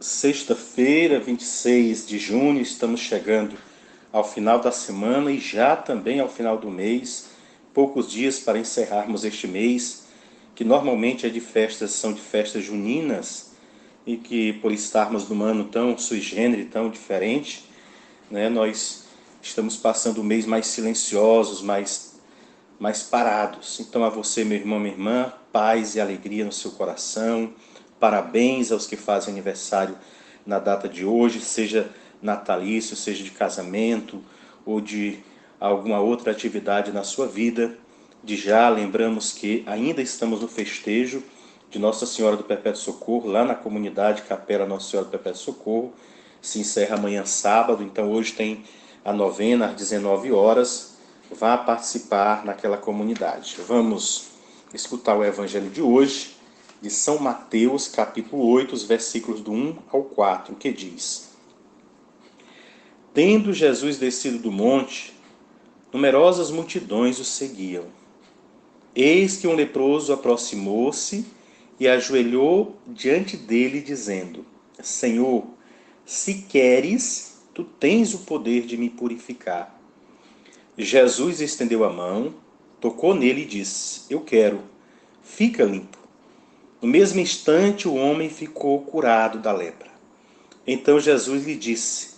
Sexta-feira, 26 de junho, estamos chegando ao final da semana e já também ao final do mês. Poucos dias para encerrarmos este mês, que normalmente são de festas juninas e que, por estarmos num ano tão sui generis, tão diferente, nós estamos passando o mês mais silenciosos, mais parados. Então, a você, meu irmão, minha irmã, paz e alegria no seu coração. Parabéns aos que fazem aniversário na data de hoje, seja natalício, seja de casamento ou de alguma outra atividade na sua vida. De já lembramos que ainda estamos no festejo de Nossa Senhora do Perpétuo Socorro, lá na comunidade Capela Nossa Senhora do Perpétuo Socorro. Se encerra amanhã sábado, então hoje tem a novena às 19 horas. Vá participar naquela comunidade. Vamos escutar o evangelho de hoje, de São Mateus, capítulo 8, os versículos do 1 ao 4, que diz: Tendo Jesus descido do monte, numerosas multidões o seguiam. Eis que um leproso aproximou-se e ajoelhou diante dele, dizendo: Senhor, se queres, tu tens o poder de me purificar. Jesus estendeu a mão, tocou nele e disse: Eu quero, fica limpo. No mesmo instante, o homem ficou curado da lepra. Então Jesus lhe disse: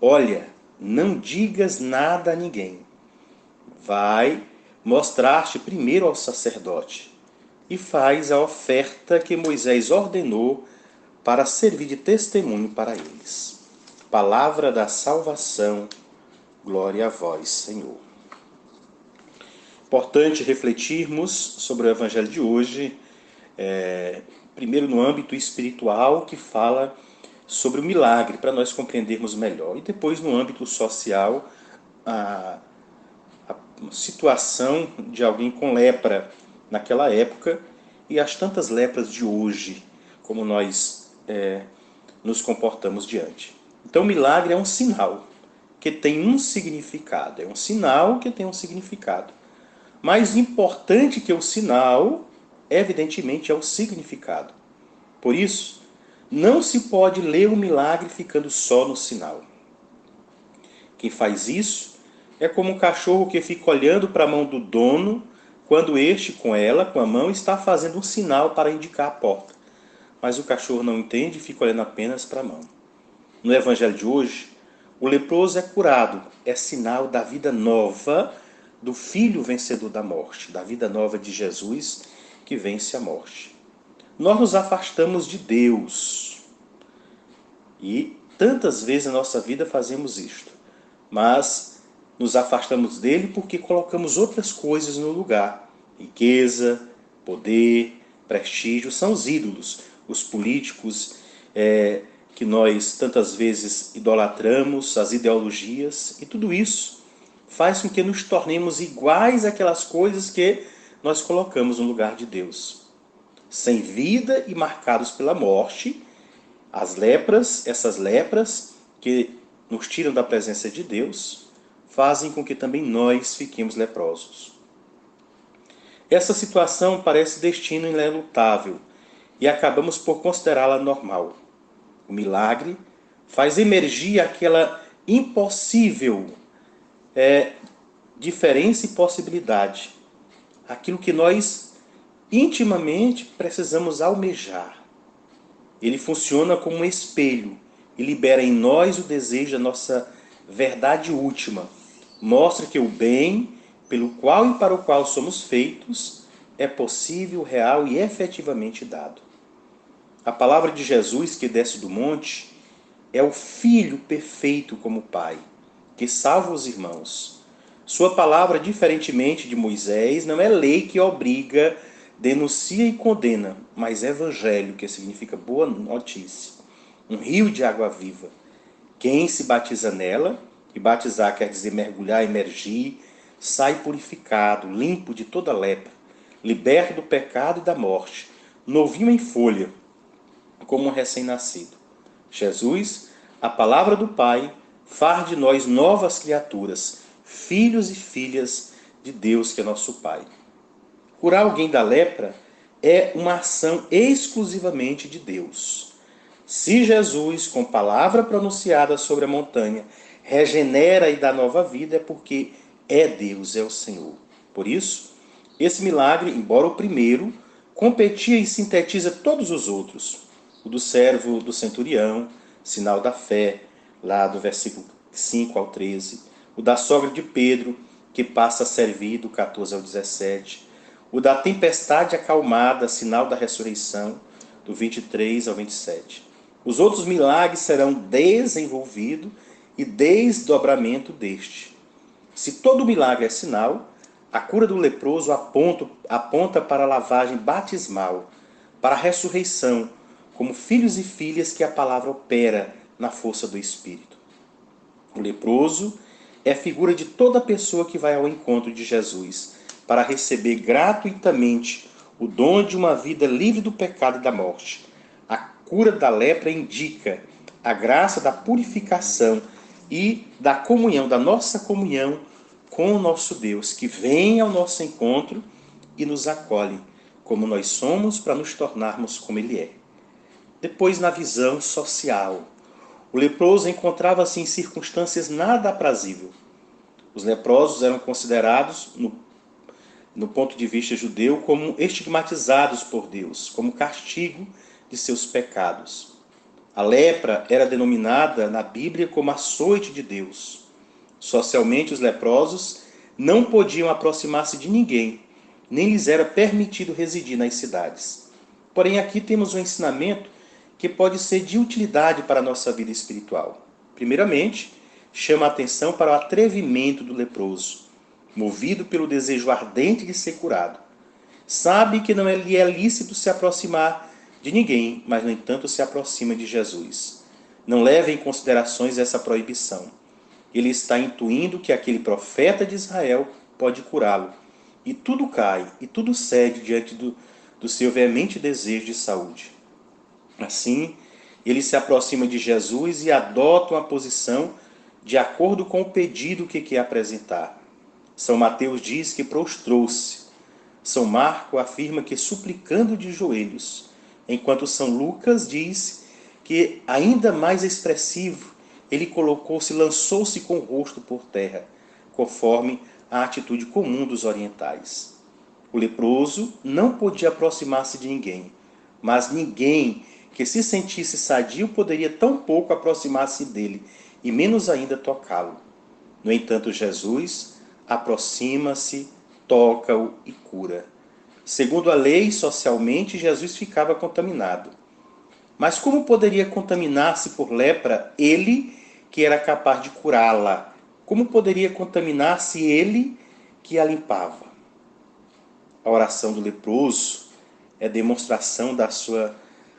Olha, não digas nada a ninguém. Vai mostrar-te primeiro ao sacerdote e faz a oferta que Moisés ordenou para servir de testemunho para eles. Palavra da salvação. Glória a vós, Senhor. Importante refletirmos sobre o evangelho de hoje, primeiro no âmbito espiritual, que fala sobre o milagre, para nós compreendermos melhor, e depois no âmbito social, a situação de alguém com lepra naquela época e as tantas lepras de hoje, como nós nos comportamos diante. Então o milagre é um sinal que tem um significado, é um sinal que tem um significado. Mais importante que o sinal, evidentemente, é o significado. Por isso, não se pode ler o milagre ficando só no sinal. Quem faz isso é como um cachorro que fica olhando para a mão do dono quando este, com a mão, está fazendo um sinal para indicar a porta. Mas o cachorro não entende e fica olhando apenas para a mão. No evangelho de hoje, o leproso é curado, é sinal da vida nova do Filho vencedor da morte, da vida nova de Jesus que vence a morte. Nós nos afastamos de Deus e tantas vezes na nossa vida fazemos isto, mas nos afastamos dele porque colocamos outras coisas no lugar. Riqueza, poder, prestígio são os ídolos, os políticos, que nós tantas vezes idolatramos, as ideologias, e tudo isso faz com que nos tornemos iguais àquelas coisas que nós colocamos no lugar de Deus. Sem vida e marcados pela morte, essas lepras que nos tiram da presença de Deus, fazem com que também nós fiquemos leprosos. Essa situação parece destino inelutável e acabamos por considerá-la normal. O milagre faz emergir aquela impossível diferença e possibilidade. Aquilo que nós intimamente precisamos almejar. Ele funciona como um espelho e libera em nós o desejo da nossa verdade última. Mostra que o bem, pelo qual e para o qual somos feitos, é possível, real e efetivamente dado. A palavra de Jesus que desce do monte é o Filho perfeito como Pai, que salva os irmãos. Sua palavra, diferentemente de Moisés, não é lei que obriga, denuncia e condena, mas evangelho, que significa boa notícia. Um rio de água viva. Quem se batiza nela, e batizar quer dizer mergulhar, emergir, sai purificado, limpo de toda lepra, liberto do pecado e da morte, novinho em folha, como um recém-nascido. Jesus, a palavra do Pai, faz de nós novas criaturas, filhos e filhas de Deus que é nosso Pai. Curar alguém da lepra é uma ação exclusivamente de Deus. Se Jesus, com palavra pronunciada sobre a montanha, regenera e dá nova vida, é porque é Deus, é o Senhor. Por isso, esse milagre, embora o primeiro, competia e sintetiza todos os outros. O do servo do centurião, sinal da fé, lá do versículo 5 ao 13. O da sogra de Pedro, que passa a servir, do 14 ao 17. O da tempestade acalmada, sinal da ressurreição, do 23 ao 27. Os outros milagres serão desenvolvido e desdobramento deste. Se todo milagre é sinal, a cura do leproso aponta para a lavagem batismal, para a ressurreição, como filhos e filhas que a palavra opera na força do Espírito. O leproso é a figura de toda pessoa que vai ao encontro de Jesus, para receber gratuitamente o dom de uma vida livre do pecado e da morte. A cura da lepra indica a graça da purificação e da comunhão, da nossa comunhão com o nosso Deus, que vem ao nosso encontro e nos acolhe, como nós somos, para nos tornarmos como Ele é. Depois, na visão social, o leproso encontrava-se em circunstâncias nada aprazíveis. Os leprosos eram considerados, no ponto de vista judeu, como estigmatizados por Deus, como castigo de seus pecados. A lepra era denominada na Bíblia como açoite de Deus. Socialmente, os leprosos não podiam aproximar-se de ninguém, nem lhes era permitido residir nas cidades. Porém, aqui temos um ensinamento que pode ser de utilidade para a nossa vida espiritual. Primeiramente, chama a atenção para o atrevimento do leproso, movido pelo desejo ardente de ser curado. Sabe que não lhe é lícito se aproximar de ninguém, mas, no entanto, se aproxima de Jesus. Não leve em considerações essa proibição. Ele está intuindo que aquele profeta de Israel pode curá-lo. E tudo cai, e tudo cede diante do seu veemente desejo de saúde. Assim, ele se aproxima de Jesus e adota uma posição de acordo com o pedido que quer apresentar. São Mateus diz que prostrou-se. São Marco afirma que suplicando de joelhos, enquanto São Lucas diz que, ainda mais expressivo, ele colocou-se, lançou-se com o rosto por terra, conforme a atitude comum dos orientais. O leproso não podia aproximar-se de ninguém, mas ninguém que se sentisse sadio poderia tão pouco aproximar-se dele, e menos ainda tocá-lo. No entanto, Jesus aproxima-se, toca-o e cura. Segundo a lei, socialmente, Jesus ficava contaminado. Mas como poderia contaminar-se por lepra ele que era capaz de curá-la? Como poderia contaminar-se ele que a limpava? A oração do leproso é demonstração da sua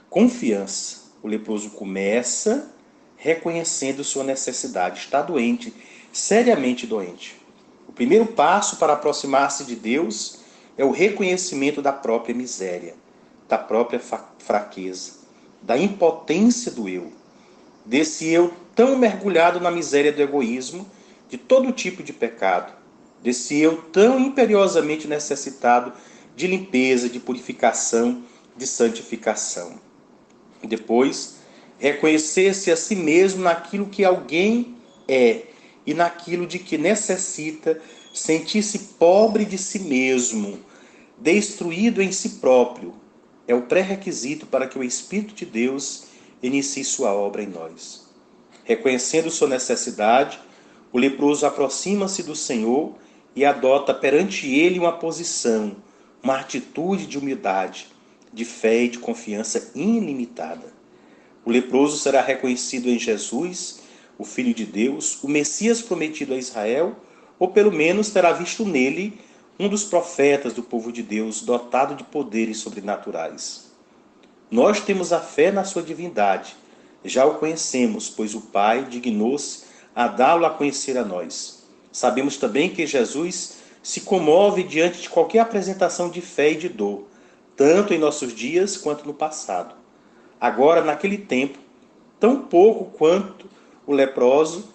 confiança. O leproso começa reconhecendo sua necessidade. Está doente, seriamente doente. O primeiro passo para aproximar-se de Deus é o reconhecimento da própria miséria, da própria fraqueza, da impotência do eu, desse eu tão mergulhado na miséria do egoísmo, de todo tipo de pecado, desse eu tão imperiosamente necessitado de limpeza, de purificação, de santificação. Depois, reconhecer-se a si mesmo naquilo que alguém é e naquilo de que necessita, sentir-se pobre de si mesmo, destruído em si próprio, é o pré-requisito para que o Espírito de Deus inicie sua obra em nós. Reconhecendo sua necessidade, o leproso aproxima-se do Senhor e adota perante ele uma posição, uma atitude de humildade, de fé e de confiança ilimitada. O leproso será reconhecido em Jesus, o Filho de Deus, o Messias prometido a Israel, ou pelo menos terá visto nele um dos profetas do povo de Deus, dotado de poderes sobrenaturais. Nós temos a fé na sua divindade, já o conhecemos, pois o Pai dignou-se a dá-lo a conhecer a nós. Sabemos também que Jesus se comove diante de qualquer apresentação de fé e de dor, tanto em nossos dias quanto no passado. Agora, naquele tempo, tão pouco quanto o leproso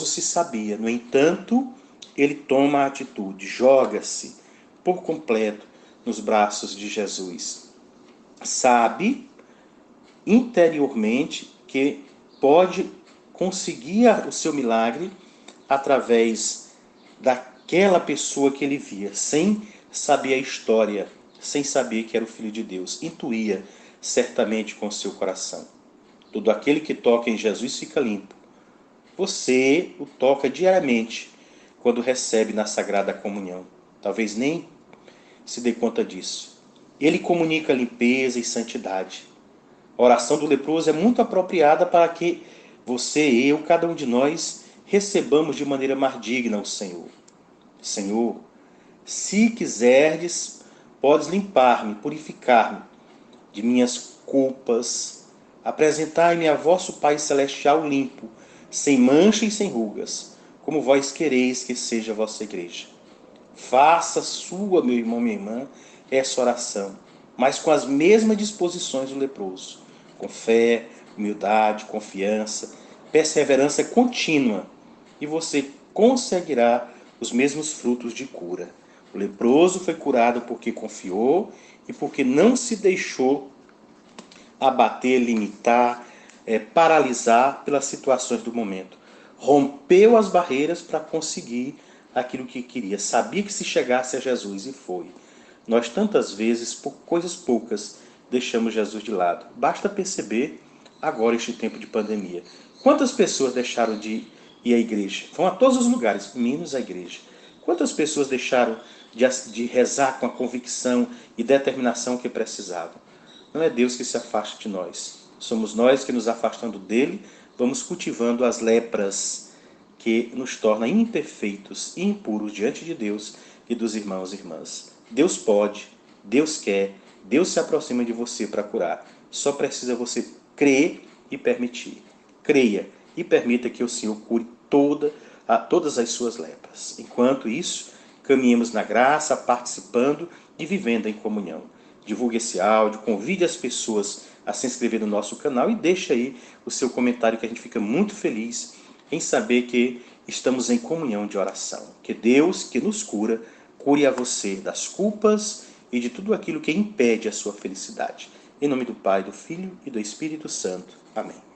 se sabia. No entanto, ele toma a atitude, joga-se por completo nos braços de Jesus. Sabe interiormente que pode conseguir o seu milagre através daquela pessoa que ele via, sem saber a história, sem saber que era o Filho de Deus. Intuía certamente com o seu coração. Todo aquele que toca em Jesus fica limpo. Você o toca diariamente quando recebe na Sagrada Comunhão. Talvez nem se dê conta disso. Ele comunica limpeza e santidade. A oração do leproso é muito apropriada para que você, eu, cada um de nós, recebamos de maneira mais digna o Senhor. Senhor, se quiserdes, podes limpar-me, purificar-me de minhas culpas. Apresentai-me a vosso Pai Celestial limpo, sem mancha e sem rugas, como vós quereis que seja a vossa igreja. Faça sua, meu irmão, minha irmã, essa oração, mas com as mesmas disposições do leproso, com fé, humildade, confiança, perseverança contínua, e você conseguirá os mesmos frutos de cura. O leproso foi curado porque confiou e porque não se deixou abater, limitar, paralisar pelas situações do momento. Rompeu as barreiras para conseguir aquilo que queria. Sabia que se chegasse a Jesus, e foi. Nós tantas vezes, por coisas poucas, deixamos Jesus de lado. Basta perceber agora este tempo de pandemia. Quantas pessoas deixaram de ir à igreja? Vão a todos os lugares, menos à igreja. Quantas pessoas deixaram de rezar com a convicção e determinação que precisavam? Não é Deus que se afasta de nós. Somos nós que, nos afastando dele, vamos cultivando as lepras que nos tornam imperfeitos e impuros diante de Deus e dos irmãos e irmãs. Deus pode, Deus quer, Deus se aproxima de você para curar. Só precisa você crer e permitir. Creia e permita que o Senhor cure todas as suas lepras. Enquanto isso, caminhemos na graça, participando e vivendo em comunhão. Divulgue esse áudio, convide as pessoas a se inscrever no nosso canal e deixe aí o seu comentário, que a gente fica muito feliz em saber que estamos em comunhão de oração. Que Deus, que nos cura, cure a você das culpas e de tudo aquilo que impede a sua felicidade. Em nome do Pai, do Filho e do Espírito Santo. Amém.